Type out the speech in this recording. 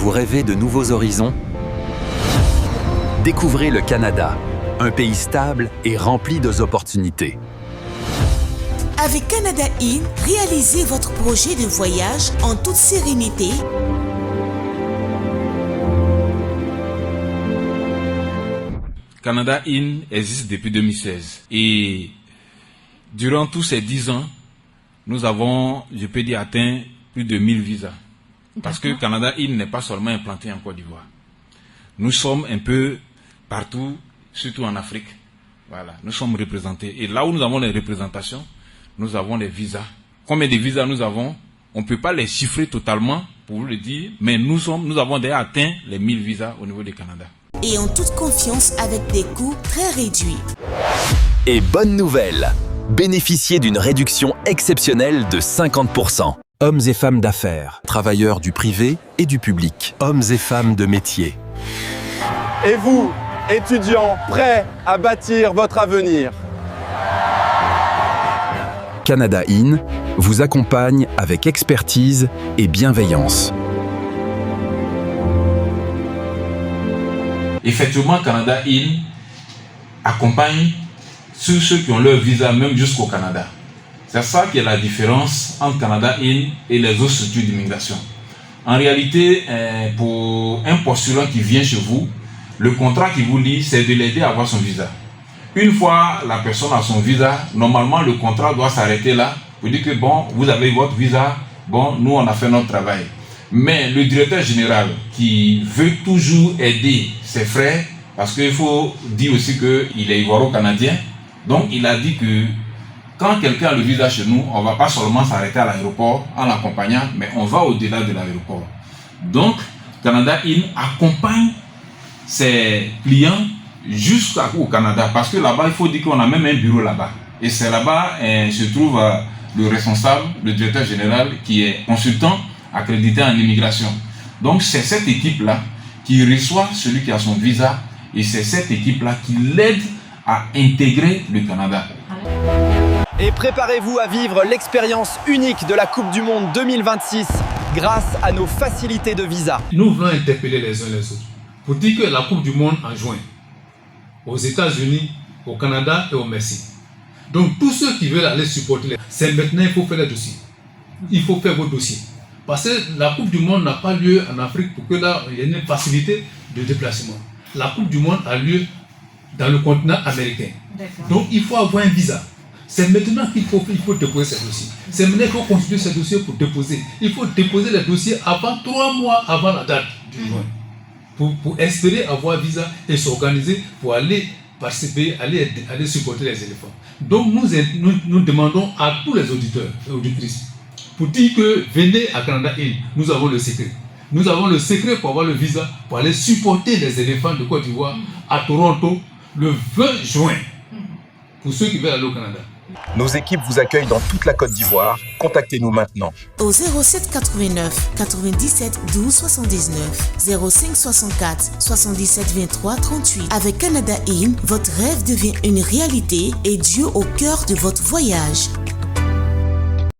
Vous rêvez de nouveaux horizons? Découvrez le Canada, un pays stable et rempli d'opportunités. Avec Canada In, réalisez votre projet de voyage en toute sérénité. Canada In existe depuis 2016 et durant tous ces 10 ans, nous avons, je peux dire, atteint plus de 1000 visas. Parce que Canada In n'est pas seulement implanté en Côte d'Ivoire. Nous sommes un peu partout, surtout en Afrique. Voilà, nous sommes représentés. Et là où nous avons les représentations, nous avons les visas. Combien de visas nous avons? On ne peut pas les chiffrer totalement pour vous le dire, mais nous avons déjà atteint les 1000 visas au niveau du Canada. Et en toute confiance avec des coûts très réduits. Et bonne nouvelle, bénéficiez d'une réduction exceptionnelle de 50%. Hommes et femmes d'affaires, travailleurs du privé et du public, hommes et femmes de métier. Et vous, étudiants prêts à bâtir votre avenir? Canada In vous accompagne avec expertise et bienveillance. Effectivement, Canada In accompagne ceux qui ont leur visa même jusqu'au Canada. C'est ça qui est la différence entre Canada In et les autres structures d'immigration. En réalité, pour un postulant qui vient chez vous, le contrat qui vous lie, c'est de l'aider à avoir son visa. Une fois la personne a son visa, normalement le contrat doit s'arrêter là. Vous dites que bon, vous avez votre visa, bon, nous on a fait notre travail. Mais le directeur général qui veut toujours aider ses frères, parce qu'il faut dire aussi qu'il est ivoiro-canadien, donc il a dit que quand quelqu'un a le visa chez nous, on ne va pas seulement s'arrêter à l'aéroport en l'accompagnant, mais on va au-delà de l'aéroport. Donc, Canada In accompagne ses clients jusqu'au Canada, parce que là-bas, il faut dire qu'on a même un bureau là-bas. Et c'est là-bas se trouve le responsable, le directeur général, qui est consultant accrédité en immigration. Donc, c'est cette équipe-là qui reçoit celui qui a son visa, et c'est cette équipe-là qui l'aide à intégrer le Canada. Et préparez-vous à vivre l'expérience unique de la Coupe du Monde 2026 grâce à nos facilités de visa. Nous voulons interpeller les uns les autres pour dire que la Coupe du Monde en juin, aux États-Unis, au Canada et au Mexique. Donc tous ceux qui veulent aller supporter, c'est maintenant il faut faire les dossiers. Il faut faire vos dossiers. Parce que la Coupe du Monde n'a pas lieu en Afrique pour que là, il y ait une facilité de déplacement. La Coupe du Monde a lieu dans le continent américain. Donc il faut avoir un visa. C'est maintenant qu'il faut déposer ces dossiers. C'est maintenant qu'il faut constituer ces dossiers pour déposer. Il faut déposer les dossiers avant 3 mois avant la date du juin. Pour espérer avoir visa et s'organiser pour aller participer, aller supporter les éléphants. Donc nous demandons à tous les auditeurs et auditrices pour dire que venez à Canada In, nous avons le secret. Nous avons le secret pour avoir le visa, pour aller supporter les éléphants de Côte d'Ivoire à Toronto le 20 juin. Pour ceux qui veulent aller au Canada. Nos équipes vous accueillent dans toute la Côte d'Ivoire. Contactez-nous maintenant. Au 07 89 97 12 79 05 64 77 23 38. Avec Canada In, votre rêve devient une réalité et Dieu au cœur de votre voyage.